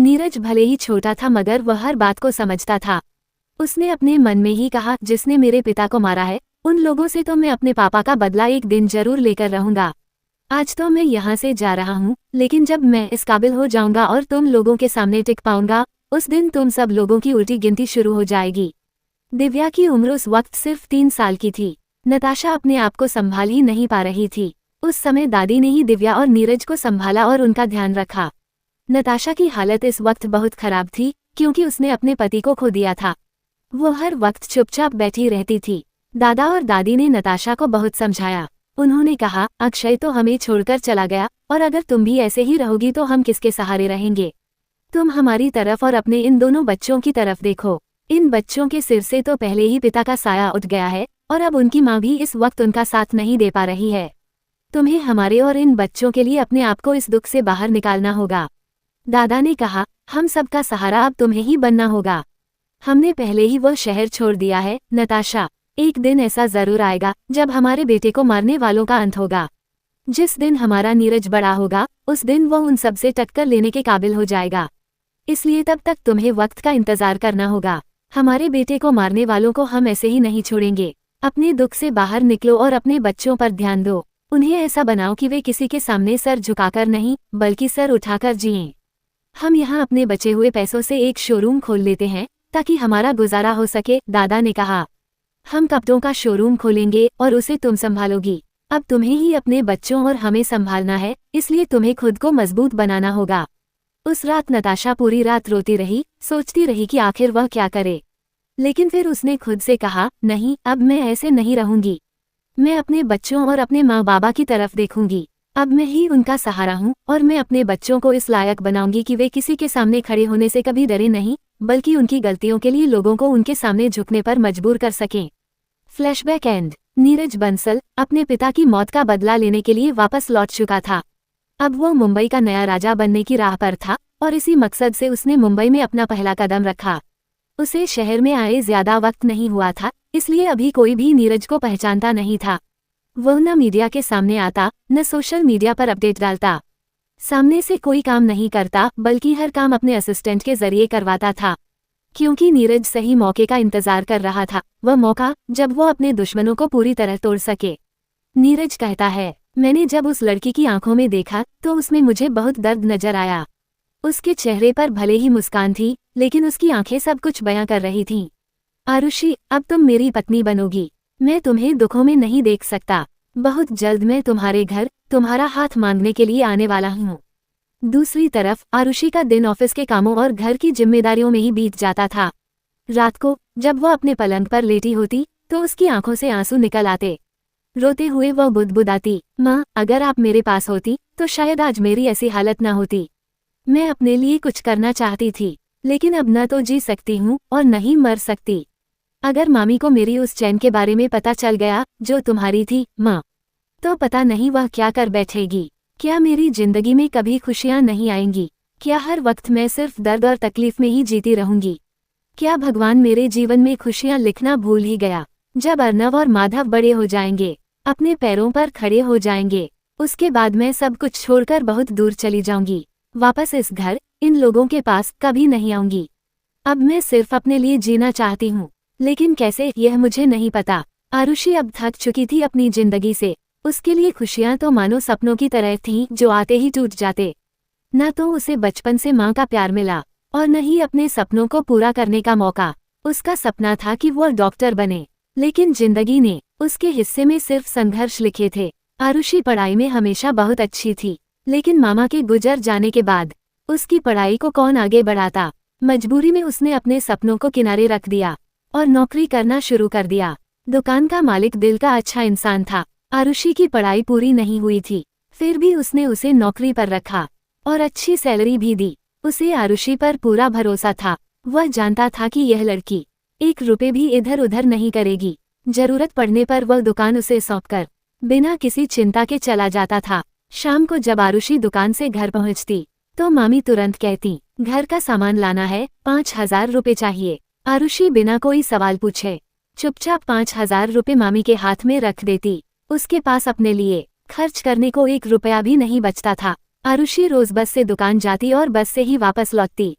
नीरज भले ही छोटा था मगर वह हर बात को समझता था। उसने अपने मन में ही कहा, जिसने मेरे पिता को मारा है उन लोगों से तो मैं अपने पापा का बदला एक दिन जरूर लेकर रहूंगा। आज तो मैं यहाँ से जा रहा हूँ, लेकिन जब मैं इस काबिल हो जाऊंगा और तुम लोगों के सामने टिक पाऊंगा, उस दिन तुम सब लोगों की उल्टी गिनती शुरू हो जाएगी। दिव्या की उम्र उस वक्त सिर्फ 3 साल की थी। नताशा अपने आप को संभाल ही नहीं पा रही थी। उस समय दादी ने ही दिव्या और नीरज को संभाला और उनका ध्यान रखा। नताशा की हालत इस वक्त बहुत खराब थी क्योंकि उसने अपने पति को खो दिया था। वो हर वक्त चुपचाप बैठी रहती थी। दादा और दादी ने नताशा को बहुत समझाया। उन्होंने कहा, अक्षय तो हमें छोड़कर चला गया और अगर तुम भी ऐसे ही रहोगी तो हम किसके सहारे रहेंगे। तुम हमारी तरफ और अपने इन दोनों बच्चों की तरफ देखो। इन बच्चों के सिर से तो पहले ही पिता का साया उठ गया है और अब उनकी माँ भी इस वक्त उनका साथ नहीं दे पा रही है। तुम्हें हमारे और इन बच्चों के लिए अपने आप को इस दुख से बाहर निकालना होगा। दादा ने कहा, हम सबका सहारा अब तुम्हें ही बनना होगा। हमने पहले ही वो शहर छोड़ दिया है नताशा। एक दिन ऐसा जरूर आएगा जब हमारे बेटे को मारने वालों का अंत होगा। जिस दिन हमारा नीरज बड़ा होगा उस दिन वो उन सब से टक्कर लेने के काबिल हो जाएगा। इसलिए तब तक तुम्हें वक्त का इंतजार करना होगा। हमारे बेटे को मारने वालों को हम ऐसे ही नहीं छोड़ेंगे। अपने दुख से बाहर निकलो और अपने बच्चों पर ध्यान दो। उन्हें ऐसा बनाओ कि वे किसी के सामने सर झुकाकर नहीं बल्कि सर उठाकर जिएं। हम यहाँ अपने बचे हुए पैसों से एक शोरूम खोल लेते हैं ताकि हमारा गुजारा हो सके, दादा ने कहा। हम कपड़ों का शोरूम खोलेंगे और उसे तुम संभालोगी। अब तुम्हें ही अपने बच्चों और हमें संभालना है, इसलिए तुम्हें खुद को मजबूत बनाना होगा। उस रात नताशा पूरी रात रोती रही, सोचती रही कि आखिर वह क्या करे। लेकिन फिर उसने खुद से कहा, नहीं, अब मैं ऐसे नहीं रहूंगी। मैं अपने बच्चों और अपने माँ बाबा की तरफ देखूंगी। अब मैं ही उनका सहारा हूँ और मैं अपने बच्चों को इस लायक बनाऊंगी कि वे किसी के सामने खड़े होने से कभी डरे नहीं, बल्कि उनकी गलतियों के लिए लोगों को उनके सामने झुकने पर मजबूर कर सकें। Flashback and. नीरज बंसल अपने पिता की मौत का बदला लेने के लिए वापस लौट चुका था। अब वो मुंबई का नया राजा बनने की राह पर था और इसी मकसद से उसने मुंबई में अपना पहला कदम रखा। उसे शहर में आए ज्यादा वक्त नहीं हुआ था, इसलिए अभी कोई भी नीरज को पहचानता नहीं था। वह न मीडिया के सामने आता, न सोशल मीडिया पर अपडेट डालता। सामने से कोई काम नहीं करता, बल्कि हर काम अपने असिस्टेंट के जरिए करवाता था। क्योंकि नीरज सही मौके का इंतजार कर रहा था, वह मौका जब वो अपने दुश्मनों को पूरी तरह तोड़ सके। नीरज कहता है, मैंने जब उस लड़की की आंखों में देखा तो उसमें मुझे बहुत दर्द नजर आया। उसके चेहरे पर भले ही मुस्कान थी, लेकिन उसकी आंखें सब कुछ बयां कर रही थीं। आरुषि, अब तुम मेरी पत्नी बनोगी। मैं तुम्हें दुखों में नहीं देख सकता। बहुत जल्द मैं तुम्हारे घर तुम्हारा हाथ मांगने के लिए आने वाला हूँ। दूसरी तरफ आरुषि का दिन ऑफिस के कामों और घर की जिम्मेदारियों में ही बीत जाता था। रात को जब वह अपने पलंग पर लेटी होती तो उसकी आंखों से आंसू निकल आते। रोते हुए वह बुदबुदाती, माँ, अगर आप मेरे पास होती तो शायद आज मेरी ऐसी हालत न होती। मैं अपने लिए कुछ करना चाहती थी, लेकिन अब न तो जी सकती हूँ और न ही मर सकती। अगर मामी को मेरी उस चैन के बारे में पता चल गया जो तुम्हारी थी, माँ, तो पता नहीं वह क्या कर बैठेगी। क्या मेरी जिंदगी में कभी खुशियाँ नहीं आएंगी? क्या हर वक्त मैं सिर्फ दर्द और तकलीफ में ही जीती रहूंगी? क्या भगवान मेरे जीवन में खुशियाँ लिखना भूल ही गया? जब अर्नव और माधव बड़े हो जाएंगे, अपने पैरों पर खड़े हो जाएंगे, उसके बाद मैं सब कुछ छोड़कर बहुत दूर चली जाऊंगी। वापस इस घर, इन लोगों के पास कभी नहीं आऊंगी। अब मैं सिर्फ अपने लिए जीना चाहती हूँ, लेकिन कैसे, यह मुझे नहीं पता। आरुषि अब थक चुकी थी अपनी जिंदगी से। उसके लिए खुशियां तो मानो सपनों की तरह थीं जो आते ही टूट जाते। न तो उसे बचपन से माँ का प्यार मिला और न ही अपने सपनों को पूरा करने का मौका। उसका सपना था कि वह डॉक्टर बने, लेकिन जिंदगी ने उसके हिस्से में सिर्फ संघर्ष लिखे थे। आरुषि पढ़ाई में हमेशा बहुत अच्छी थी, लेकिन मामा के गुजर जाने के बाद उसकी पढ़ाई को कौन आगे बढ़ाता। मजबूरी में उसने अपने सपनों को किनारे रख दिया और नौकरी करना शुरू कर दिया। दुकान का मालिक दिल का अच्छा इंसान था। आरुषि की पढ़ाई पूरी नहीं हुई थी, फिर भी उसने उसे नौकरी पर रखा और अच्छी सैलरी भी दी। उसे आरुषि पर पूरा भरोसा था। वह जानता था कि यह लड़की 1 रुपए भी इधर उधर नहीं करेगी। जरूरत पड़ने पर वह दुकान उसे सौंपकर बिना किसी चिंता के चला जाता था। शाम को जब आरुषि दुकान से घर पहुंचती तो मामी तुरंत कहती, घर का सामान लाना है, 5,000 रुपए चाहिए। आरुषि बिना कोई सवाल पूछे चुपचाप 5,000 रुपए मामी के हाथ में रख देती। उसके पास अपने लिए खर्च करने को 1 रुपया भी नहीं बचता था। आरुषि रोज बस से दुकान जाती और बस से ही वापस लौटती।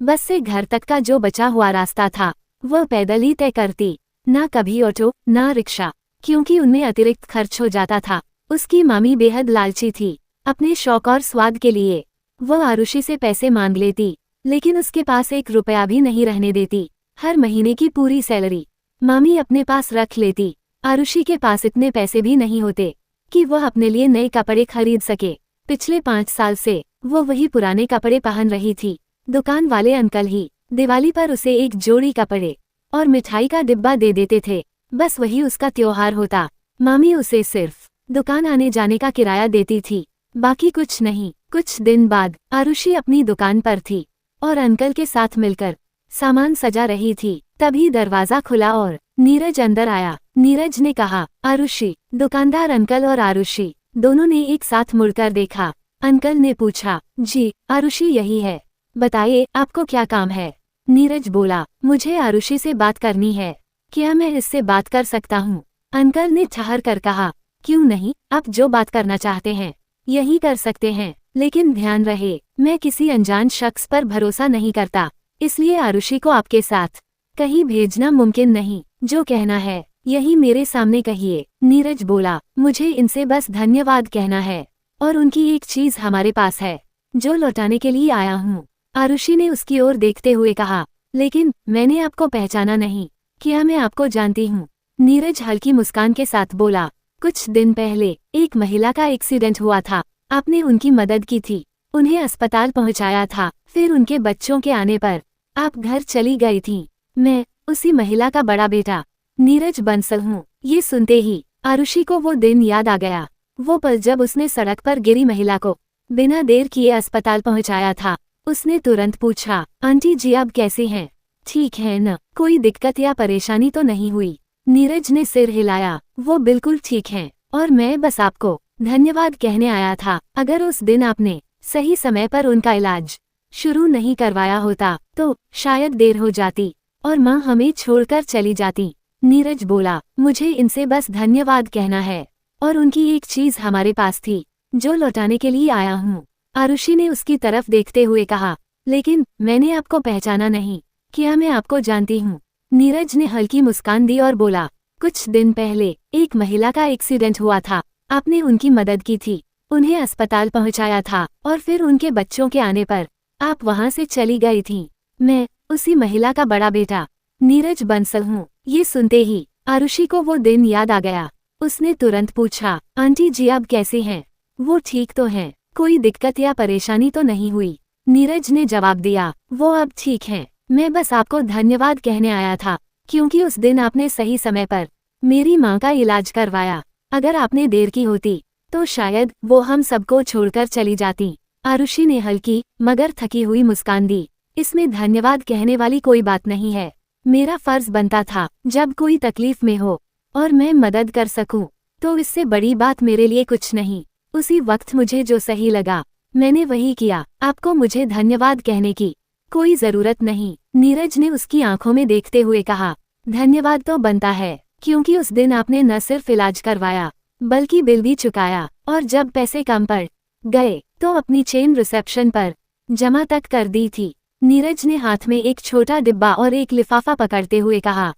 बस से घर तक का जो बचा हुआ रास्ता था वह पैदल ही तय करती, ना कभी ऑटो ना रिक्शा, क्योंकि उनमें अतिरिक्त खर्च हो जाता था। उसकी मामी बेहद लालची थी। अपने शौक और स्वाद के लिए वह आरुषि से पैसे मांग लेती, लेकिन उसके पास 1 रुपया भी नहीं रहने देती। हर महीने की पूरी सैलरी मामी अपने पास रख लेती। आरुषि के पास इतने पैसे भी नहीं होते कि वह अपने लिए नए कपड़े खरीद सके। पिछले 5 साल से वह वही पुराने कपड़े पहन रही थी। दुकान वाले अंकल ही दिवाली पर उसे एक जोड़ी कपड़े और मिठाई का डिब्बा दे देते थे। बस वही उसका त्योहार होता। मामी उसे सिर्फ दुकान आने जाने का किराया देती थी, बाकी कुछ नहीं। कुछ दिन बाद आरुषि अपनी दुकान पर थी और अंकल के साथ मिलकर सामान सजा रही थी। तभी दरवाजा खुला और नीरज अंदर आया। नीरज ने कहा, आरुषि। दुकानदार अंकल और आरुषि दोनों ने एक साथ मुड़कर देखा। अंकल ने पूछा, जी आरुषि यही है, बताइए आपको क्या काम है। नीरज बोला, मुझे आरुषि से बात करनी है, क्या मैं इससे बात कर सकता हूँ। अंकल ने ठहर कर कहा, क्यों नहीं, आप जो बात करना चाहते हैं यही कर सकते हैं, लेकिन ध्यान रहे मैं किसी अनजान शख्स पर भरोसा नहीं करता, इसलिए आरुषि को आपके साथ कहीं भेजना मुमकिन नहीं। जो कहना है यही मेरे सामने कहिए। नीरज बोला, मुझे इनसे बस धन्यवाद कहना है और उनकी एक चीज हमारे पास है जो लौटाने के लिए आया हूँ। आरुषि ने उसकी ओर देखते हुए कहा, लेकिन मैंने आपको पहचाना नहीं, क्या मैं आपको जानती हूँ। नीरज हल्की मुस्कान के साथ बोला, कुछ दिन पहले एक महिला का एक्सीडेंट हुआ था, आपने उनकी मदद की थी, उन्हें अस्पताल पहुंचाया था, फिर उनके बच्चों के आने पर आप घर चली गई थीं। मैं उसी महिला का बड़ा बेटा नीरज बंसल हूँ। ये सुनते ही आरुषि को वो दिन याद आ गया, वो पल जब उसने सड़क पर गिरी महिला को बिना देर किए अस्पताल पहुंचाया था। उसने तुरंत पूछा, आंटी जी आप कैसी हैं, ठीक है न, कोई दिक्कत या परेशानी तो नहीं हुई। नीरज ने सिर हिलाया, वो बिल्कुल ठीक हैं और मैं बस आपको धन्यवाद कहने आया था। अगर उस दिन आपने सही समय पर उनका इलाज शुरू नहीं करवाया होता तो शायद देर हो जाती और माँ हमें छोड़कर चली जाती। नीरज बोला, मुझे इनसे बस धन्यवाद कहना है और उनकी एक चीज हमारे पास थी जो लौटाने के लिए आया हूँ। आरुषि ने उसकी तरफ देखते हुए कहा, लेकिन मैंने आपको पहचाना नहीं, क्या मैं आपको जानती हूँ। नीरज ने हल्की मुस्कान दी और बोला, कुछ दिन पहले एक महिला का एक्सीडेंट हुआ था, आपने उनकी मदद की थी, उन्हें अस्पताल पहुंचाया था और फिर उनके बच्चों के आने पर आप वहां से चली गई थीं। मैं उसी महिला का बड़ा बेटा नीरज बंसल हूँ। ये सुनते ही आरुषि को वो दिन याद आ गया। उसने तुरंत पूछा, आंटी जी आप कैसी हैं, वो ठीक तो हैं, कोई दिक्कत या परेशानी तो नहीं हुई। नीरज ने जवाब दिया, वो अब ठीक हैं, मैं बस आपको धन्यवाद कहने आया था क्योंकि उस दिन आपने सही समय पर मेरी माँ का इलाज करवाया। अगर आपने देर की होती तो शायद वो हम सबको छोड़कर चली जाती। आरुषि ने हल्की मगर थकी हुई मुस्कान दी, इसमें धन्यवाद कहने वाली कोई बात नहीं है, मेरा फर्ज बनता था जब कोई तकलीफ में हो और मैं मदद कर सकूं तो इससे बड़ी बात मेरे लिए कुछ नहीं। उसी वक्त मुझे जो सही लगा मैंने वही किया, आपको मुझे धन्यवाद कहने की कोई जरूरत नहीं। नीरज ने उसकी आंखों में देखते हुए कहा, धन्यवाद तो बनता है क्योंकि उस दिन आपने न सिर्फ इलाज करवाया बल्कि बिल भी चुकाया और जब पैसे कम पड़ गए तो अपनी चेन रिसेप्शन पर जमा तक कर दी थी। नीरज ने हाथ में एक छोटा डिब्बा और एक लिफाफा पकड़ते हुए कहा,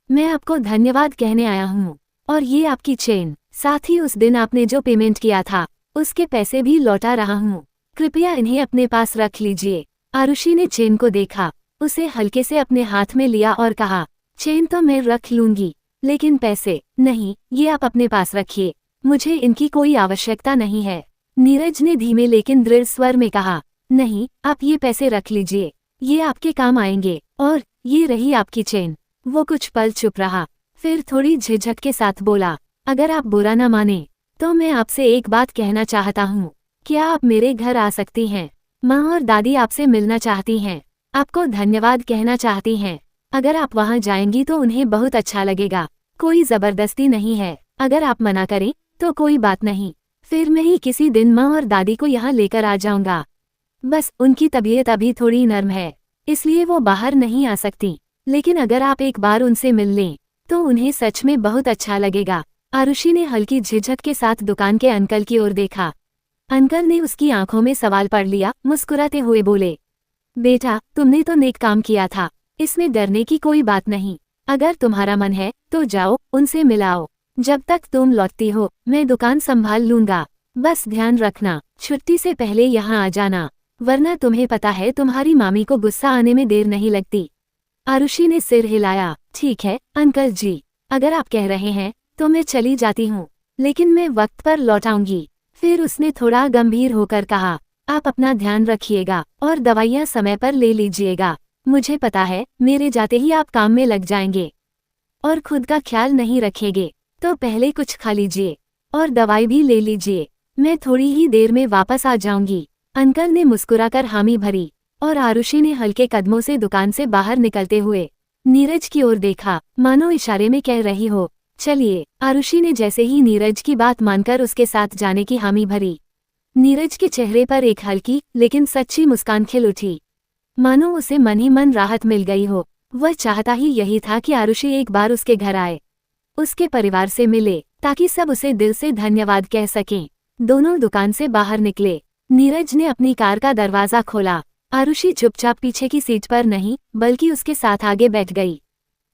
मैं आपको धन्यवाद कहने आया हूँ और ये आपकी चेन, साथ ही उस दिन आपने जो पेमेंट किया था उसके पैसे भी लौटा रहा हूँ, कृपया इन्हें अपने पास रख लीजिए। आरुषि ने चेन को देखा, उसे हल्के से अपने हाथ में लिया और कहा, चेन तो मैं रख लूंगी लेकिन पैसे नहीं, ये आप अपने पास रखिए, मुझे इनकी कोई आवश्यकता नहीं है। नीरज ने धीमे लेकिन दृढ़ स्वर में कहा, नहीं आप ये पैसे रख लीजिए, ये आपके काम आएंगे और ये रही आपकी चेन। वो कुछ पल चुप रहा, फिर थोड़ी झिझक के साथ बोला, अगर आप बुरा न माने तो मैं आपसे एक बात कहना चाहता हूँ, क्या आप मेरे घर आ सकती हैं, माँ और दादी आपसे मिलना चाहती हैं, आपको धन्यवाद कहना चाहती हैं। अगर आप वहाँ जाएंगी तो उन्हें बहुत अच्छा लगेगा, कोई जबरदस्ती नहीं है, अगर आप मना करें तो कोई बात नहीं, फिर मैं ही किसी दिन माँ और दादी को यहाँ लेकर आ जाऊंगा। बस उनकी तबीयत अभी थोड़ी नर्म है इसलिए वो बाहर नहीं आ सकती, लेकिन अगर आप एक बार उनसे मिल लें तो उन्हें सच में बहुत अच्छा लगेगा। आरुषि ने हल्की झिझक के साथ दुकान के अंकल की ओर देखा। अंकल ने उसकी आंखों में सवाल पढ़ लिया, मुस्कुराते हुए बोले, बेटा तुमने तो नेक काम किया था, इसमें डरने की कोई बात नहीं। अगर तुम्हारा मन है तो जाओ, उनसे मिलाओ। जब तक तुम लौटती हो मैं दुकान संभाल लूंगा। बस ध्यान रखना, छुट्टी से पहले यहाँ आ जाना, वरना तुम्हें पता है तुम्हारी मामी को गुस्सा आने में देर नहीं लगती। आरुषि ने सिर हिलाया, ठीक है अंकल जी, अगर आप कह रहे हैं तो मैं चली जाती हूँ, लेकिन मैं वक्त पर लौट आऊंगी। फिर उसने थोड़ा गंभीर होकर कहा, आप अपना ध्यान रखिएगा और दवाइयाँ समय पर ले लीजिएगा। मुझे पता है मेरे जाते ही आप काम में लग जाएंगे और खुद का ख्याल नहीं रखेंगे, तो पहले कुछ खा लीजिए और दवाई भी ले लीजिए। मैं थोड़ी ही देर में वापस आ जाऊंगी। अंकल ने मुस्कुराकर हामी भरी और आरुषि ने हल्के कदमों से दुकान से बाहर निकलते हुए नीरज की ओर देखा, मानो इशारे में कह रही हो, चलिए। आरुषि ने जैसे ही नीरज की बात मानकर उसके साथ जाने की हामी भरी, नीरज के चेहरे पर एक हल्की लेकिन सच्ची मुस्कान खिल उठी, मानो उसे मन ही मन राहत मिल गई हो। वह चाहता ही यही था कि आरुषि एक बार उसके घर आए, उसके परिवार से मिले, ताकि सब उसे दिल से धन्यवाद कह सकें। दोनों दुकान से बाहर निकले। नीरज ने अपनी कार का दरवाजा खोला। आरुषि चुपचाप पीछे की सीट पर नहीं बल्कि उसके साथ आगे बैठ गई।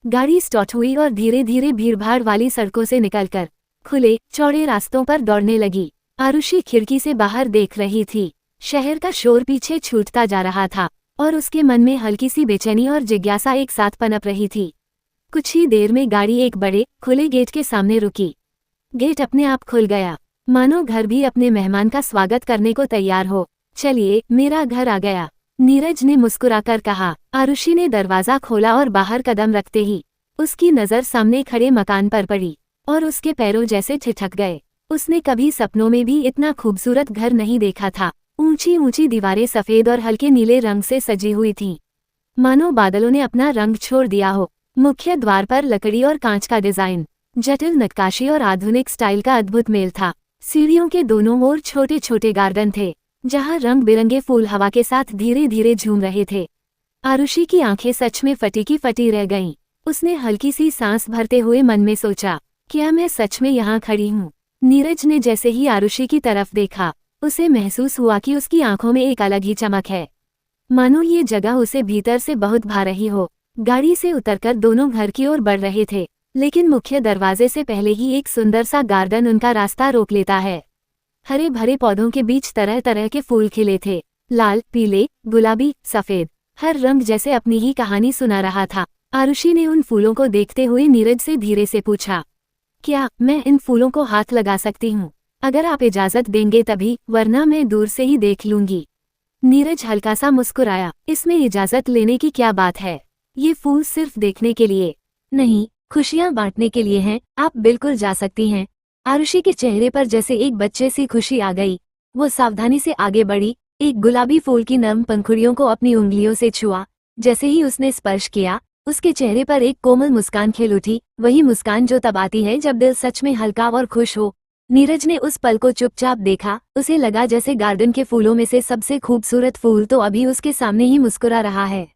गाड़ी स्टार्ट हुई और धीरे धीरे भीड़भाड़ वाली सड़कों से निकलकर खुले चौड़े रास्तों पर दौड़ने लगी। आरुषि खिड़की से बाहर देख रही थी। शहर का शोर पीछे छूटता जा रहा था और उसके मन में हल्की सी बेचैनी और जिज्ञासा एक साथ पनप रही थी। कुछ ही देर में गाड़ी एक बड़े खुले गेट के सामने रुकी। गेट अपने आप खुल गया, मानो घर भी अपने मेहमान का स्वागत करने को तैयार हो। चलिए, मेरा घर आ गया, नीरज ने मुस्कुराकर कहा। आरुषि ने दरवाजा खोला और बाहर कदम रखते ही उसकी नज़र सामने खड़े मकान पर पड़ी और उसके पैरों जैसे ठिठक गए। उसने कभी सपनों में भी इतना खूबसूरत घर नहीं देखा था। ऊंची ऊंची दीवारें सफ़ेद और हल्के नीले रंग से सजी हुई थीं, मानो बादलों ने अपना रंग छोड़ दिया हो। मुख्य द्वार पर लकड़ी और कांच का डिजाइन, जटिल नक्काशी और आधुनिक स्टाइल का अद्भुत मेल था। सीढ़ियों के दोनों ओर छोटे छोटे गार्डन थे, जहां रंग बिरंगे फूल हवा के साथ धीरे धीरे झूम रहे थे। आरुषि की आंखें सच में फटी की फटी रह गईं। उसने हल्की सी सांस भरते हुए मन में सोचा, क्या मैं सच में यहाँ खड़ी हूँ? नीरज ने जैसे ही आरुषि की तरफ देखा, उसे महसूस हुआ कि उसकी आंखों में एक अलग ही चमक है, मानो ये जगह उसे भीतर से बहुत भा रही हो। गाड़ी से उतरकर दोनों घर की ओर बढ़ रहे थे, लेकिन मुख्य दरवाजे से पहले ही एक सुंदर सा गार्डन उनका रास्ता रोक लेता है। हरे भरे पौधों के बीच तरह तरह के फूल खिले थे, लाल, पीले, गुलाबी, सफेद, हर रंग जैसे अपनी ही कहानी सुना रहा था। आरुषि ने उन फूलों को देखते हुए नीरज से धीरे से पूछा, क्या मैं इन फूलों को हाथ लगा सकती हूँ? अगर आप इजाजत देंगे तभी, वरना मैं दूर से ही देख लूंगी। नीरज हल्का सा मुस्कुराया, इसमें इजाजत लेने की क्या बात है? ये फूल सिर्फ देखने के लिए नहीं, खुशियां बांटने के लिए हैं। आप बिल्कुल जा सकती हैं। आरुषि के चेहरे पर जैसे एक बच्चे सी खुशी आ गई। वो सावधानी से आगे बढ़ी, एक गुलाबी फूल की नर्म पंखुड़ियों को अपनी उंगलियों से छुआ। जैसे ही उसने स्पर्श किया, उसके चेहरे पर एक कोमल मुस्कान खिल उठी, वही मुस्कान जो तब आती है जब दिल सच में हल्का और खुश हो। नीरज ने उस पल को चुपचाप देखा। उसे लगा जैसे गार्डन के फूलों में से सबसे खूबसूरत फूल तो अभी उसके सामने ही मुस्कुरा रहा है।